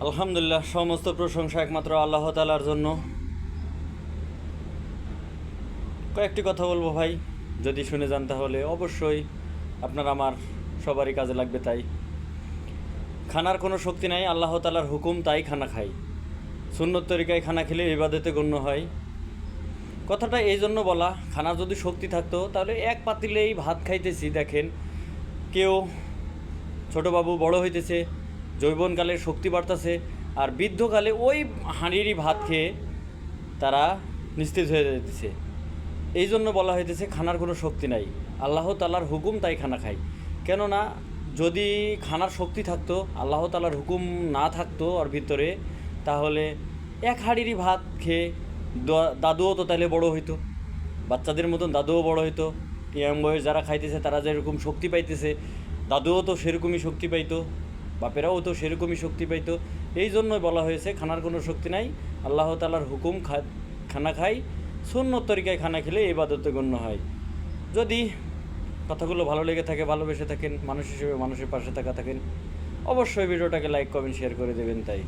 আলহামদুলিল্লাহ, সমস্ত প্রশংসা একমাত্র আল্লাহ তাআলার জন্য। কয়েকটি কথা বলবো ভাই, যদি শুনে যান তাহলে অবশ্যই আপনার আমার সবারই কাজে লাগবে। তাই খানার কোনো শক্তি নাই, আল্লাহ তাআলার হুকুম, তাই খানা খাই। সুন্নত তরিকায় খানা খেলে ইবাদতে গণ্য হয়। কথাটা এই জন্য বলা, খানার যদি শক্তি থাকতো তাহলে এক পাতিলেই ভাত খাইতেছি। দেখেন, কেউ ছোটোবাবু বড় হইতেছে, যৌবনকালে শক্তি বাড়তেছে, আর বৃদ্ধকালে ওই হাঁড়িরই ভাত খেয়ে তারা নিস্তেজ হয়ে যেতেছে। এই জন্য বলা হইতেছে খানার কোনো শক্তি নাই, আল্লাহ তাআলার হুকুম, তাই খানা খাই। কেননা যদি খানার শক্তি থাকতো, আল্লাহ তাআলার হুকুম না থাকতো ওর ভিতরে, তাহলে এক হাঁড়িরই ভাত খেয়ে দাদুও তো তাহলে বড় হইতো, বাচ্চাদের মতন দাদুও বড় হইতো। ইয়াং বয়স যারা খাইতেছে তারা যেরকম শক্তি পাইতেছে, দাদুও তো সেরকমই শক্তি পাইতো, বাপেরাও তো সেরকমই শক্তি পাইতো। এই জন্যই বলা হয়েছে খানার কোনো শক্তি নাই, আল্লাহ তাআলার হুকুম, খানা খাই। সুন্নত তরিকায় খানা খেলে ইবাদতে গণ্য হয়। যদি কথাগুলো ভালো লেগে থাকে, ভালোবেসে থাকেন, মানুষ হিসেবে মানুষের পাশে থাকেন, অবশ্যই ভিডিওটাকে লাইক, কমেন্ট, শেয়ার করে দেবেন। তাই